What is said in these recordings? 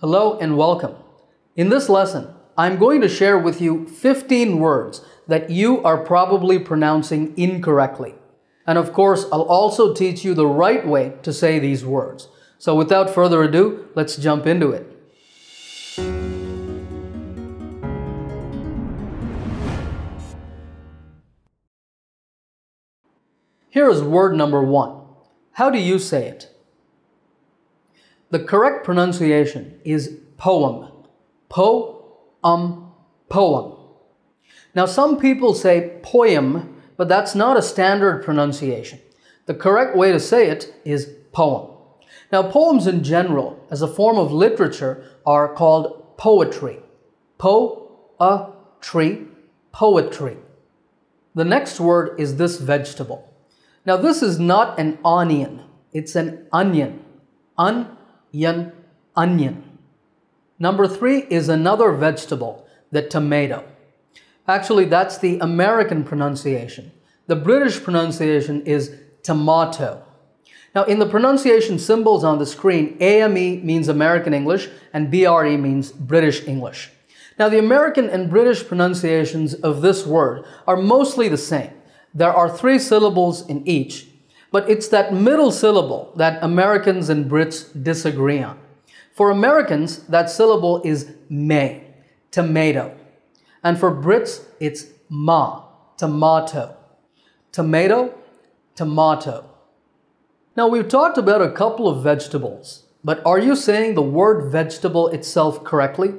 Hello and welcome. In this lesson, I'm going to share with you 15 words that you are probably pronouncing incorrectly. And of course, I'll also teach you the right way to say these words. So without further ado, let's jump into it. Here is word number 1. How do you say it? The correct pronunciation is poem. Poem. Now some people say poem, but that's not a standard pronunciation. The correct way to say it is poem. Now poems in general, as a form of literature, are called poetry. Poetry. The next word is this vegetable. Now this is not an onion, it's an onion. Onion. Number 3 is another vegetable, the tomato. Actually, that's the American pronunciation. The British pronunciation is tomato. Now, in the pronunciation symbols on the screen, AME means American English and BRE means British English. Now, the American and British pronunciations of this word are mostly the same. There are 3 syllables in each, but it's that middle syllable that Americans and Brits disagree on. For Americans, that syllable is may, tomato. And for Brits, it's ma, tomato. Tomato, tomato. Now, we've talked about a couple of vegetables, but are you saying the word vegetable itself correctly?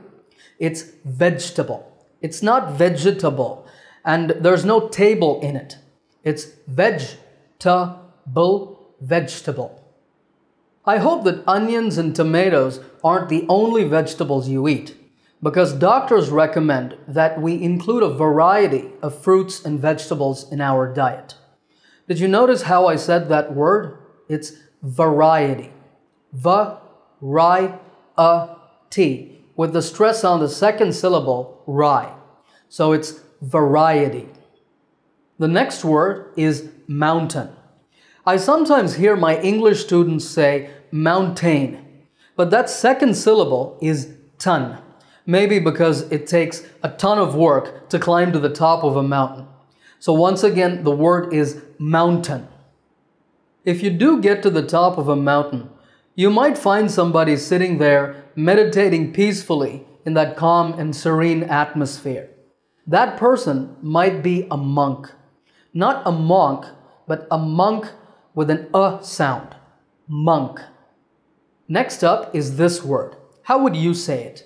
It's vegetable. It's not vegetable, and there's no table in it. It's vegetable. I hope that onions and tomatoes aren't the only vegetables you eat, because doctors recommend that we include a variety of fruits and vegetables in our diet. Did you notice how I said that word? It's variety. V-R-I-A-T, with the stress on the second syllable, ri. So it's variety. The next word is mountain. I sometimes hear my English students say mountain, but that second syllable is ton, maybe because it takes a ton of work to climb to the top of a mountain. So once again, the word is mountain. If you do get to the top of a mountain, you might find somebody sitting there meditating peacefully in that calm and serene atmosphere. That person might be a monk. Not a monk, but a monk with an sound. Monk. Next up is this word. How would you say it?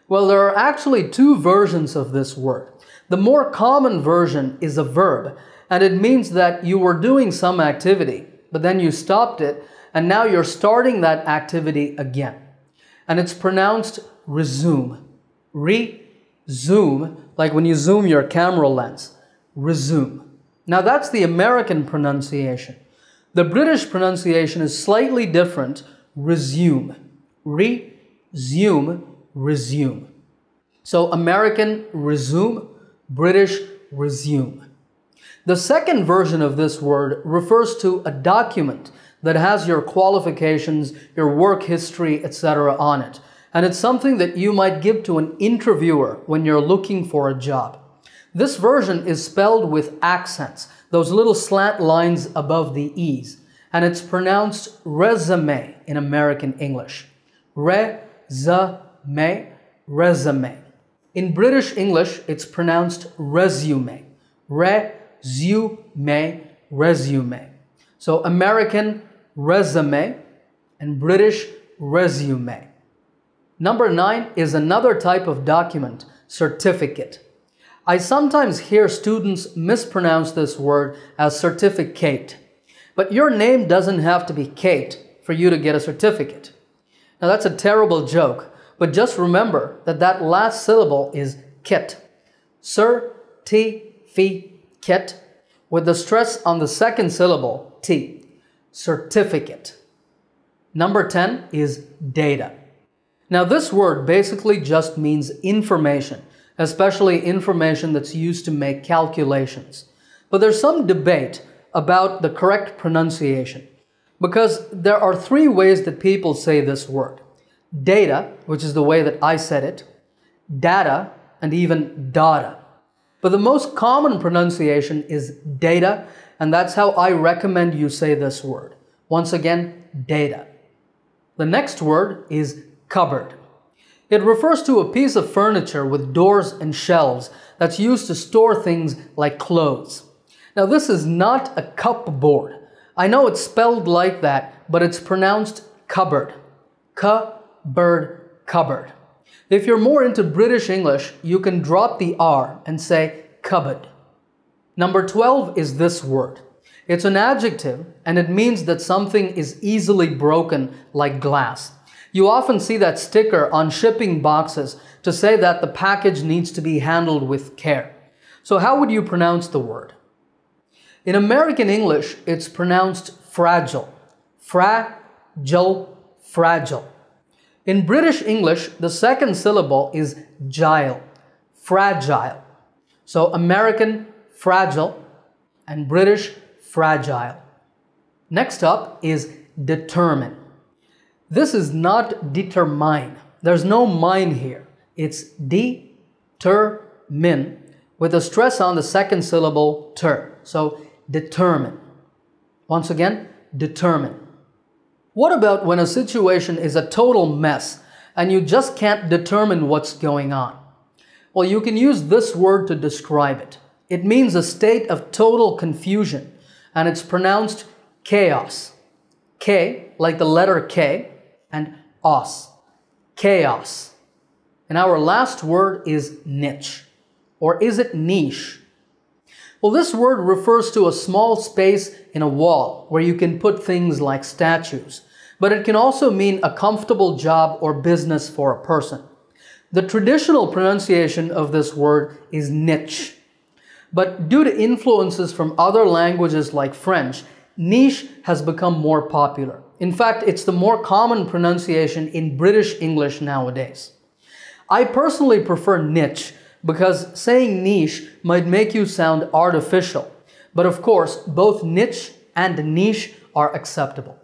Well, there are actually 2 versions of this word. The more common version is a verb, and it means that you were doing some activity, but then you stopped it, and now you're starting that activity again. And it's pronounced resume. Resume, like when you zoom your camera lens. Resume. Now that's the American pronunciation. The British pronunciation is slightly different. Resume. Resume. Resume. So American, resume. British, resume. The second version of this word refers to a document that has your qualifications, your work history, etc. on it. And it's something that you might give to an interviewer when you're looking for a job. This version is spelled with accents, those little slant lines above the E's, and it's pronounced resume in American English. Resume. In British English, it's pronounced resume. Resume. So American resume and British resume. Number 9 is another type of document, certificate. I sometimes hear students mispronounce this word as certificate, but your name doesn't have to be Kate for you to get a certificate. Now that's a terrible joke, but just remember that that last syllable is kit. Certificate, with the stress on the second syllable, T. Certificate. Number 10 is data. Now this word basically just means information, especially information that's used to make calculations. But there's some debate about the correct pronunciation, because there are 3 ways that people say this word. data, which is the way that I said it, data, and even data. But the most common pronunciation is data, and that's how I recommend you say this word. Once again, data. The next word is cupboard. It refers to a piece of furniture with doors and shelves that's used to store things like clothes. Now, this is not a cupboard. I know it's spelled like that, but it's pronounced cupboard. Cupboard, cupboard. If you're more into British English, you can drop the R and say cupboard. Number 12 is this word. It's an adjective, and it means that something is easily broken like glass. You often see that sticker on shipping boxes to say that the package needs to be handled with care. So how would you pronounce the word? In American English, it's pronounced fragile. Fragile, fragile. In British English, the second syllable is gile, fragile. So American, fragile, and British, fragile. Next up is determine. This is not determine. There's no mine here. It's de-ter-min with a stress on the second syllable ter. So determine. Once again, determine. What about when a situation is a total mess and you just can't determine what's going on? Well, you can use this word to describe it. It means a state of total confusion, and it's pronounced chaos. K, like the letter K, and os, chaos. And our last word is niche. Or is it niche? Well, this word refers to a small space in a wall where you can put things like statues, but it can also mean a comfortable job or business for a person. The traditional pronunciation of this word is niche, but due to influences from other languages like French, niche has become more popular. In fact, it's the more common pronunciation in British English nowadays. I personally prefer niche because saying niche might make you sound artificial, but of course, both niche and niche are acceptable.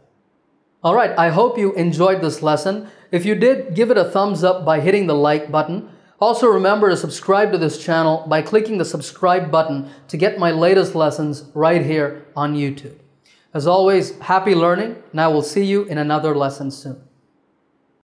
All right, I hope you enjoyed this lesson. If you did, give it a thumbs up by hitting the like button. Also remember to subscribe to this channel by clicking the subscribe button to get my latest lessons right here on YouTube. As always, happy learning, and I will see you in another lesson soon.